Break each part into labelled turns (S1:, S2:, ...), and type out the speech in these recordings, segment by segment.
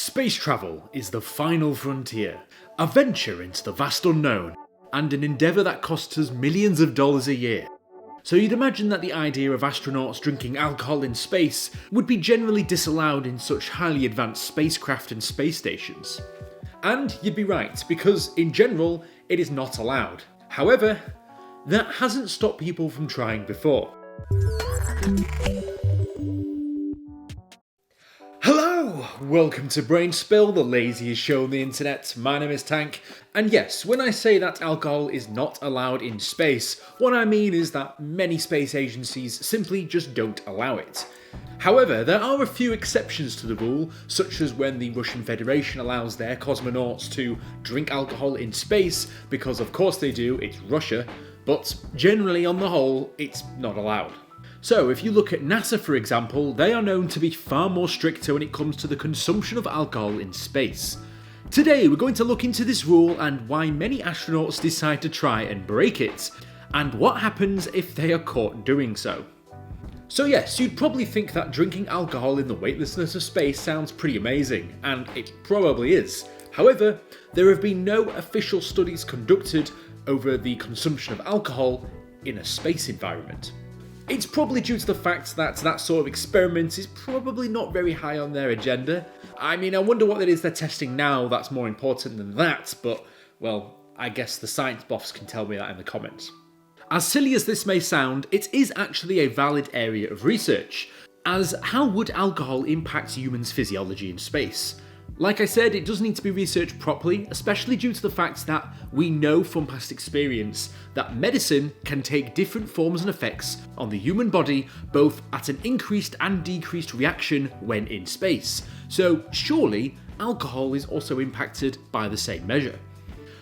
S1: Space travel is the final frontier, a venture into the vast unknown, and an endeavour that costs us millions of dollars a year. So you'd imagine that the idea of astronauts drinking alcohol in space would be generally disallowed in such highly advanced spacecraft and space stations. And you'd be right, because in general, it is not allowed. However, that hasn't stopped people from trying before. Hello! Welcome to Brainspill, the laziest show on the internet. My name is Tank, and yes, when I say that alcohol is not allowed in space, what I mean is that many space agencies simply just don't allow it. However, there are a few exceptions to the rule, such as when the Russian Federation allows their cosmonauts to drink alcohol in space, because of course they do, it's Russia, but generally on the whole, it's not allowed. So if you look at NASA for example, they are known to be far more stricter when it comes to the consumption of alcohol in space. Today we're going to look into this rule and why many astronauts decide to try and break it, and what happens if they are caught doing so. So yes, you'd probably think that drinking alcohol in the weightlessness of space sounds pretty amazing, and it probably is. However, there have been no official studies conducted over the consumption of alcohol in a space environment. It's probably due to the fact that that sort of experiment is probably not very high on their agenda. I mean, I wonder what it is they're testing now that's more important than that, but, well, I guess the science buffs can tell me that in the comments. As silly as this may sound, it is actually a valid area of research, as how would alcohol impact humans' physiology in space? Like I said, it does need to be researched properly, especially due to the fact that we know from past experience that medicine can take different forms and effects on the human body, both at an increased and decreased reaction when in space. So surely, alcohol is also impacted by the same measure.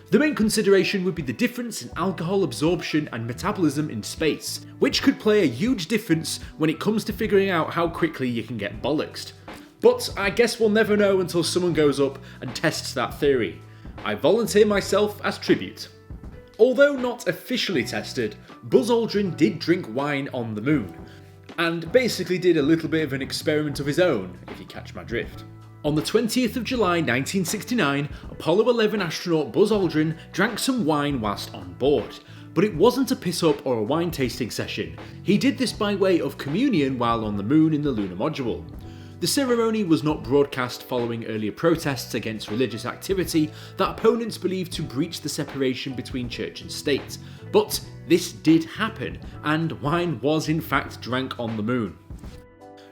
S1: The main consideration would be the difference in alcohol absorption and metabolism in space, which could play a huge difference when it comes to figuring out how quickly you can get bollocksed. But I guess we'll never know until someone goes up and tests that theory. I volunteer myself as tribute. Although not officially tested, Buzz Aldrin did drink wine on the moon, and basically did a little bit of an experiment of his own, if you catch my drift. On the 20th of July 1969, Apollo 11 astronaut Buzz Aldrin drank some wine whilst on board. But it wasn't a piss-up or a wine tasting session. He did this by way of communion while on the moon in the lunar module. The ceremony was not broadcast following earlier protests against religious activity that opponents believed to breach the separation between church and state. But this did happen, and wine was in fact drank on the moon.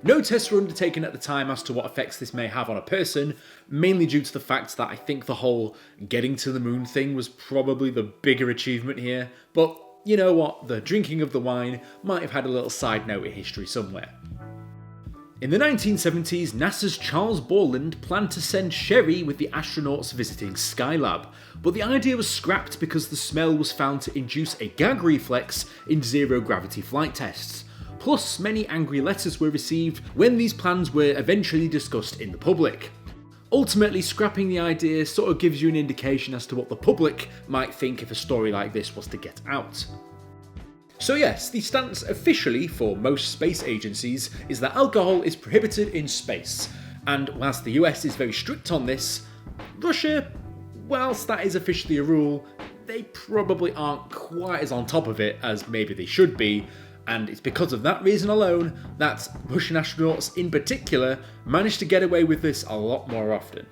S1: No tests were undertaken at the time as to what effects this may have on a person, mainly due to the fact that I think the whole getting to the moon thing was probably the bigger achievement here, but you know what, the drinking of the wine might have had a little side note in history somewhere. In the 1970s, NASA's Charles Borland planned to send sherry with the astronauts visiting Skylab, but the idea was scrapped because the smell was found to induce a gag reflex in zero-gravity flight tests. Plus, many angry letters were received when these plans were eventually discussed in the public. Ultimately, scrapping the idea sort of gives you an indication as to what the public might think if a story like this was to get out. So yes, the stance officially for most space agencies is that alcohol is prohibited in space, and whilst the US is very strict on this, Russia, whilst that is officially a rule, they probably aren't quite as on top of it as maybe they should be, and it's because of that reason alone that Russian astronauts in particular managed to get away with this a lot more often.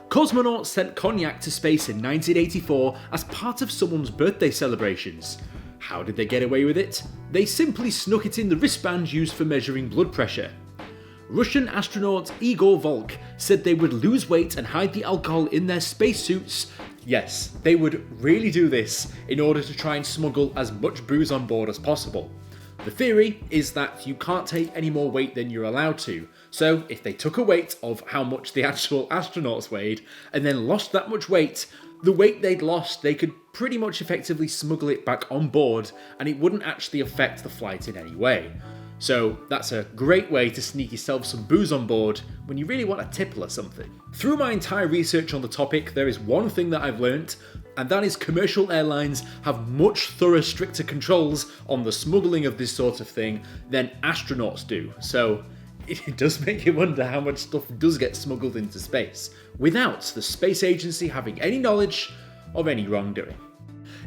S1: Cosmonauts sent cognac to space in 1984 as part of someone's birthday celebrations. How did they get away with it? They simply snuck it in the wristband used for measuring blood pressure. Russian astronaut Igor Volk said they would lose weight and hide the alcohol in their spacesuits. Yes, they would really do this in order to try and smuggle as much booze on board as possible. The theory is that you can't take any more weight than you're allowed to, so if they took a weight of how much the actual astronauts weighed and then lost that much weight, the weight they'd lost, they could pretty much effectively smuggle it back on board and it wouldn't actually affect the flight in any way. So that's a great way to sneak yourself some booze on board when you really want a tipple or something. Through my entire research on the topic, there is one thing that I've learnt, and that is commercial airlines have much thorough, stricter controls on the smuggling of this sort of thing than astronauts do. So It does make you wonder how much stuff does get smuggled into space, without the space agency having any knowledge of any wrongdoing.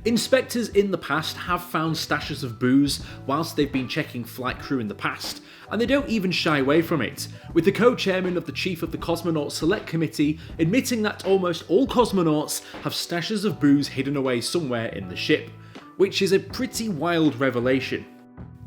S1: Inspectors in the past have found stashes of booze whilst they've been checking flight crew in the past, and they don't even shy away from it, with the co-chairman of the Chief of the Cosmonaut Select Committee admitting that almost all cosmonauts have stashes of booze hidden away somewhere in the ship, which is a pretty wild revelation.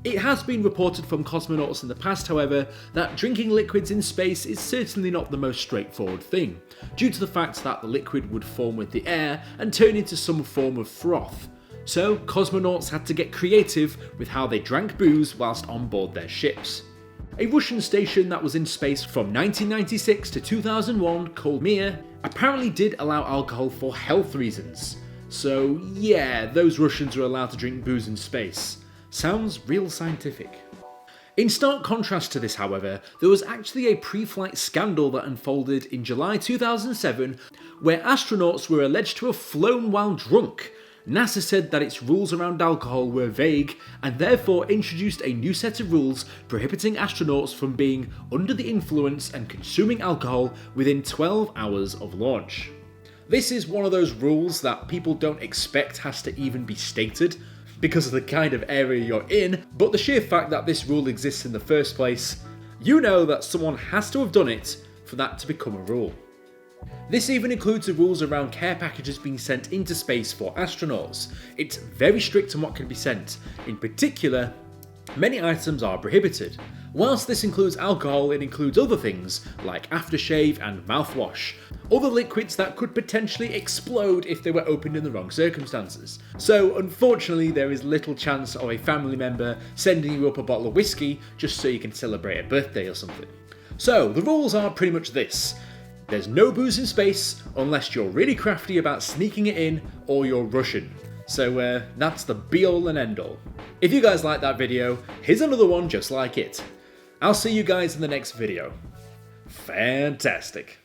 S1: It has been reported from cosmonauts in the past, however, that drinking liquids in space is certainly not the most straightforward thing, due to the fact that the liquid would form with the air and turn into some form of froth. So, cosmonauts had to get creative with how they drank booze whilst on board their ships. A Russian station that was in space from 1996 to 2001, called Mir, apparently did allow alcohol for health reasons. So yeah, those Russians are allowed to drink booze in space. Sounds real scientific. In stark contrast to this, however, there was actually a pre-flight scandal that unfolded in July 2007 where astronauts were alleged to have flown while drunk. NASA said that its rules around alcohol were vague and therefore introduced a new set of rules prohibiting astronauts from being under the influence and consuming alcohol within 12 hours of launch. This is one of those rules that people don't expect has to even be stated, because of the kind of area you're in, but the sheer fact that this rule exists in the first place, you know that someone has to have done it for that to become a rule. This even includes the rules around care packages being sent into space for astronauts. It's very strict on what can be sent. In particular, many items are prohibited. Whilst this includes alcohol, it includes other things like aftershave and mouthwash, other liquids that could potentially explode if they were opened in the wrong circumstances. So unfortunately, there is little chance of a family member sending you up a bottle of whiskey just so you can celebrate a birthday or something. So the rules are pretty much this. There's no booze in space unless you're really crafty about sneaking it in or you're Russian. So that's the be all and end all. If you guys like that video, here's another one just like it. I'll see you guys in the next video. Fantastic.